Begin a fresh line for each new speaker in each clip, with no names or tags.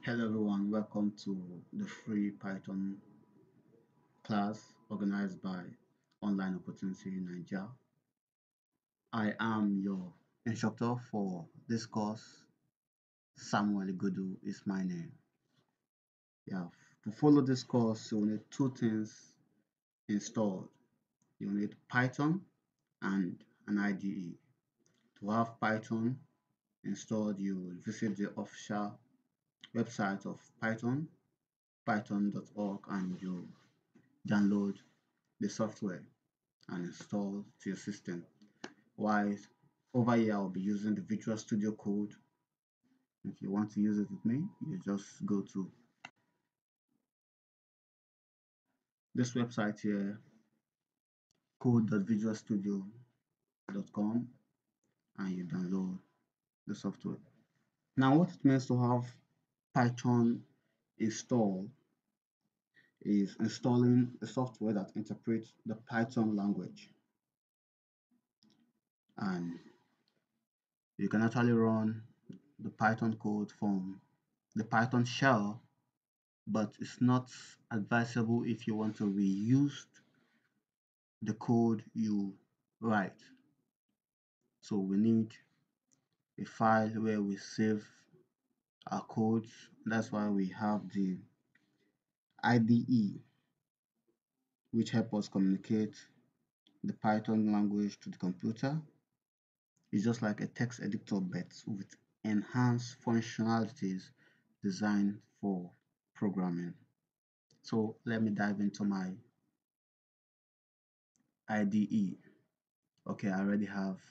Hello everyone, welcome to the free Python class organized by Online Opportunity Nigeria. I am your instructor for this course. Samuel Gudu is my name. Yeah, to follow this course, you will need two things installed. You will need Python and an IDE. To have Python installed, you will visit the official website of Python, python.org, and you download the software and install to your system. While over here I'll be using the Visual Studio Code. If you want to use it with me, you just go to this website here, code.visualstudio.com, and you download the software. Now what it means to have Python installed is installing a software that interprets the Python language, and you can actually run the Python code from the Python shell, but it's not advisable if you want to reuse the code you write. So we need a file where we save our codes. That's why we have the IDE, which help us communicate the Python language to the computer. It's just like a text editor, but with enhanced functionalities designed for programming. So let me dive into my IDE. Okay, I already have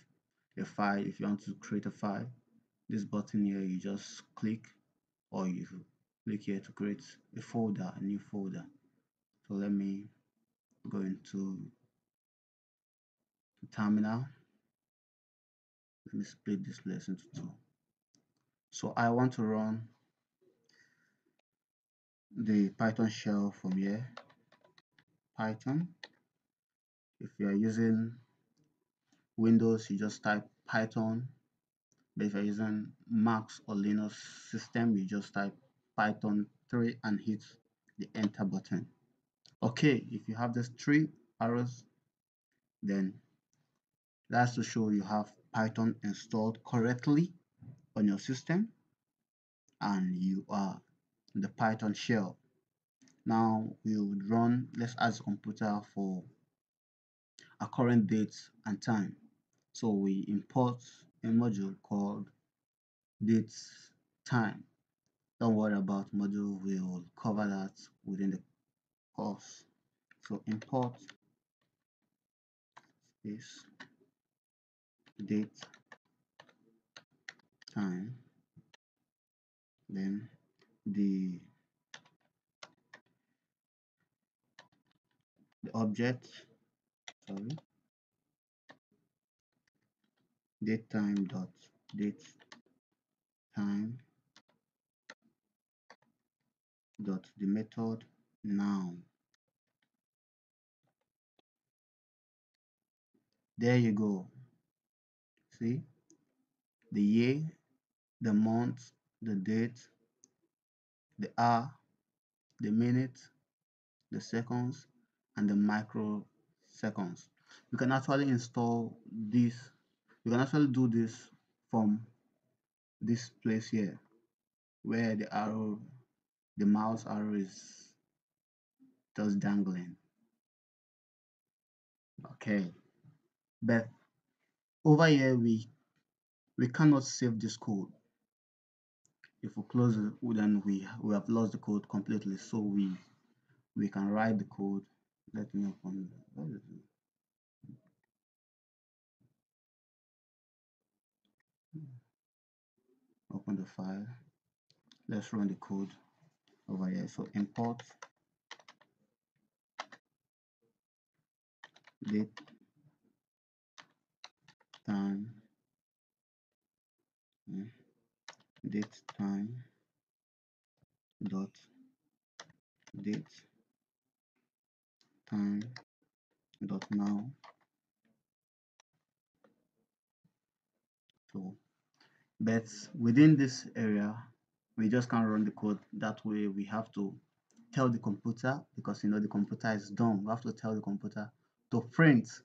a file. If you want to create a file, this button here, you just click, or you click here to create a folder, a new folder. So let me go into terminal. Let me split this place into two. So I want to run the Python shell from here. Python. If you are using Windows, you just type Python. But if you're using Mac or Linux system, you just type Python 3 and hit the enter button. Okay, if you have these three arrows, then that's to show you have Python installed correctly on your system and you are in the Python shell. Now we would run, let's ask the computer for a current date and time. So we import a module called dates time. Don't worry about module, we will cover that within the course. So import this date time, then the object, sorry, date time dot date time dot the method now. There you go. See, the year, the month, the date, the hour, the minute, the seconds, and the microseconds. You can actually install this. You can actually do this from this place here, where the arrow, the mouse arrow is just dangling. Okay, but over here we cannot save this code. If we close it, then we have lost the code completely. So we can write the code. Let me open the file. Let's run the code over here. So import date time, date time dot date time dot now. So but within this area We just can't run the code that way. We have to tell the computer, because the computer is dumb. We have to tell the computer to print. So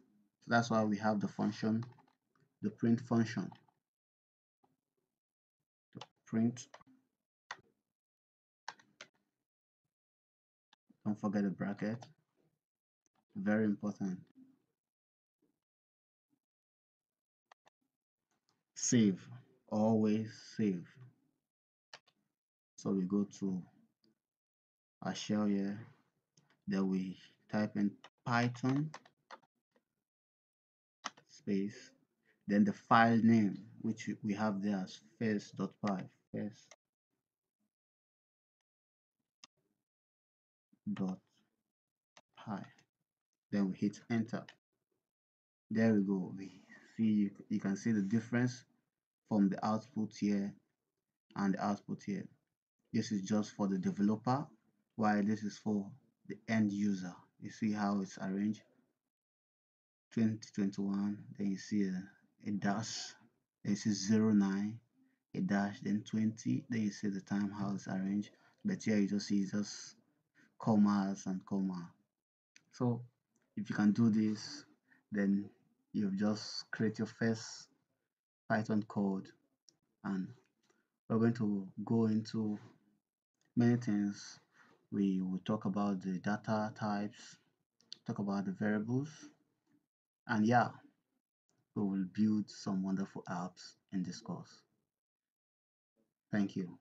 that's why we have the function, the print function. Print, don't forget the bracket, very important. Save, always save. So we go to our shell here, then we type in Python space, then the file name, which we have there as first.py, first.py. Then we hit enter. There we go. We see, you can see the difference from the output here and the output here. This is just for the developer, while this is for the end user. You see how it's arranged. 2021, then you see a dash, then you see 09, a dash, then 20, then you see the time how it's arranged. But here you just see just commas and comma. So if you can do this, then you've just create your first Python code, and we're going to go into many things. We will talk about the data types, talk about the variables, and yeah, we will build some wonderful apps in this course. Thank you.